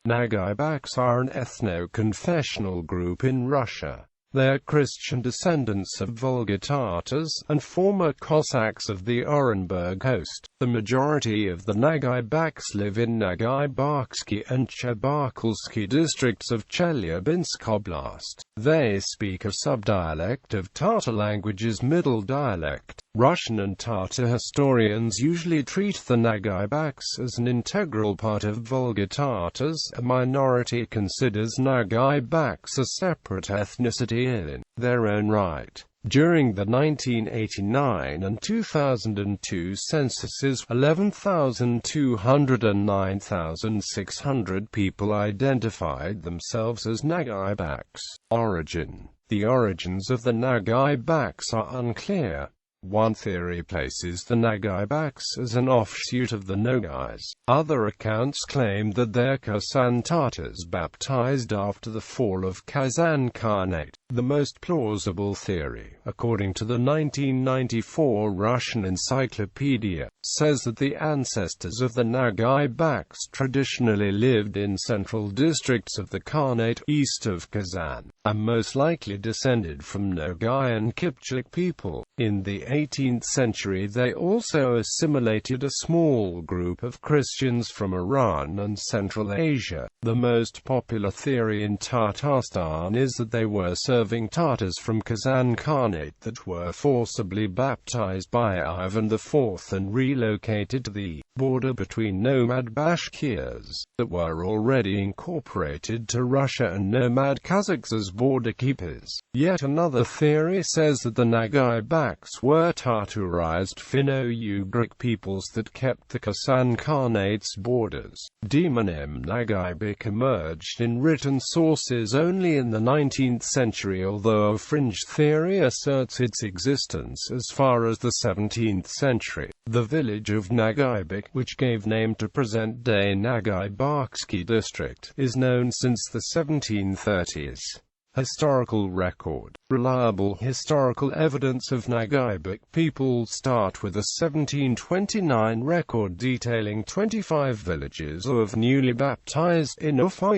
Nağaybäks are an ethnoconfessional group in Russia. They are Christian descendants of Volga Tatars, and former Cossacks of the Orenburg Host. The majority of the Nagaybaksky live in Nagaybaksky and Chebarkulsky districts of Chelyabinsk Oblast. They speak a sub-dialect of Tatar languages, middle dialect. Russian and Tatar historians usually treat the Nağaybäks as an integral part of Volga Tatars. A minority considers Nağaybäks a separate ethnicity in their own right. During the 1989 and 2002 censuses, 11,200 and 9,600 people identified themselves as Nağaybäks. Origin. The origins of the Nağaybäks are unclear. One theory places the Nağaybäks as an offshoot of the Nogais. Other accounts claim that they are Kazan Tatars baptized after the fall of Kazan Khanate. The most plausible theory, according to the 1994 Russian encyclopedia, says that the ancestors of the Nağaybäks traditionally lived in central districts of the Khanate east of Kazan, and most likely descended from Nogay and Kipchak people. In the 18th century they also assimilated a small group of Christians from Iran and Central Asia. The most popular theory in Tatarstan is that they were serving Tatars from Kazan Khanate that were forcibly baptized by Ivan IV and relocated to the border between nomad Bashkirs that were already incorporated to Russia and nomad Cossacks as border keepers. Yet another theory says that the Nağaybäks were Tatarized Finno-Ugric peoples that kept the Kazan Khanate's borders. Demonym Nağaybäk emerged in written sources only in the 19th century, although a fringe theory asserts its existence as far as the 17th century. The village of Nağaybäk, which gave name to present-day Nagaybaksky district, is known since the 1730s. Historical record. Reliable historical evidence of Nağaybäk people start with a 1729 record detailing 25 villages of newly baptized in Ufar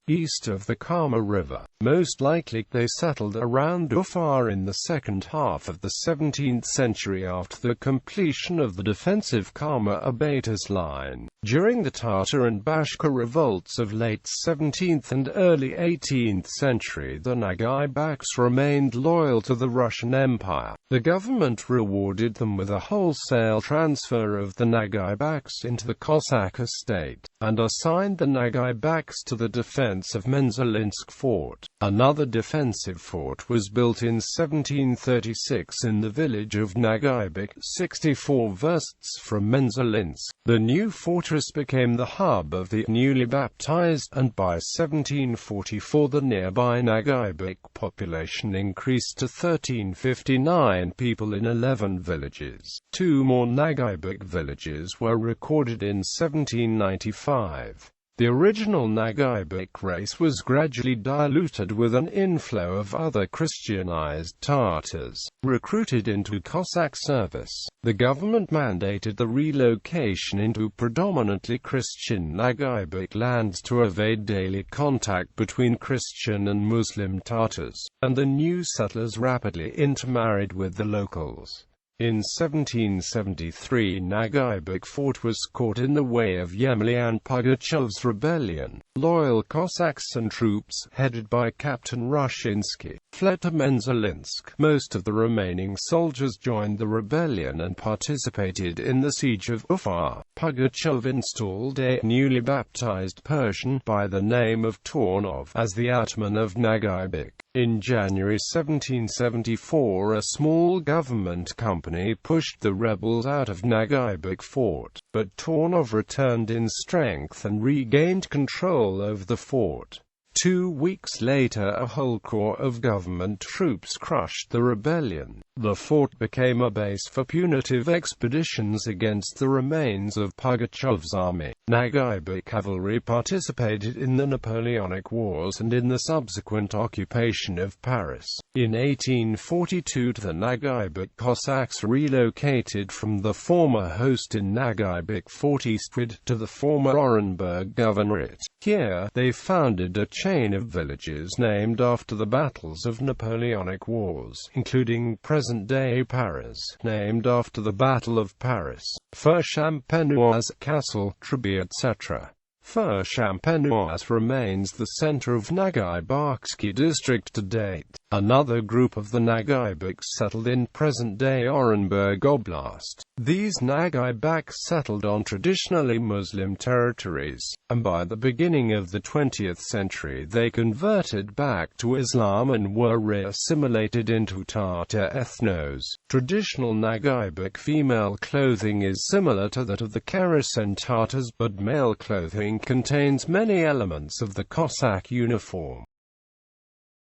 east of the Kama River. Most likely they settled around Ufar in the second half of the 17th century after the completion of the defensive Kama-Abatas line. During the Tatar and Bashkir revolts of late 17th and early 18th century, the Nağaybäks remained loyal to the Russian Empire. The government rewarded them with a wholesale transfer of the Nağaybäks into the Cossack estate, and assigned the Nağaybäks to the defense of Menzelinsk fort. Another defensive fort was built in 1736 in the village of Nağaybäk, 64 versts from Menzelinsk. The new fortress became the hub of the newly baptized, and by 1744 the nearby Nağaybäk population increased to 1359 people in 11 villages. Two more Nağaybäk villages were recorded in 1795. The original Nağaybäk race was gradually diluted with an inflow of other Christianized Tatars, recruited into Cossack service. The government mandated the relocation into predominantly Christian Nağaybäk lands to evade daily contact between Christian and Muslim Tatars, and the new settlers rapidly intermarried with the locals. In 1773 Nağaybäk fort was caught in the way of Yemelyan Pugachev's rebellion. Loyal Cossacks and troops, headed by Captain Rushinsky, fled to Menzelinsk. Most of the remaining soldiers joined the rebellion and participated in the siege of Ufar. Pugachev installed a newly baptized Persian by the name of Tornov as the Atman of Nağaybäk. In January 1774 a small government company pushed the rebels out of Nağaybäk fort, but Tornov returned in strength and regained control over the fort. 2 weeks later, a whole corps of government troops crushed the rebellion. The fort became a base for punitive expeditions against the remains of Pugachev's army. Nağaybäk cavalry participated in the Napoleonic Wars and in the subsequent occupation of Paris. In 1842, the Nagaybaksky Cossacks relocated from the former host in Nağaybäk Fort eastward to the former Orenburg Governorate. Here, they founded a chain of villages named after the battles of Napoleonic Wars, including present-day Paris, named after the Battle of Paris, Fort-Champenoise, Castle, Treby, etc. Fort-Champenoise remains the center of Nagaybaksky district to date. Another group of the Nağaybäks settled in present-day Orenburg Oblast. These Nağaybäks settled on traditionally Muslim territories, and by the beginning of the 20th century they converted back to Islam and were re-assimilated into Tatar ethnos. Traditional Nağaybäk female clothing is similar to that of the Karasen Tatars, but male clothing contains many elements of the Cossack uniform.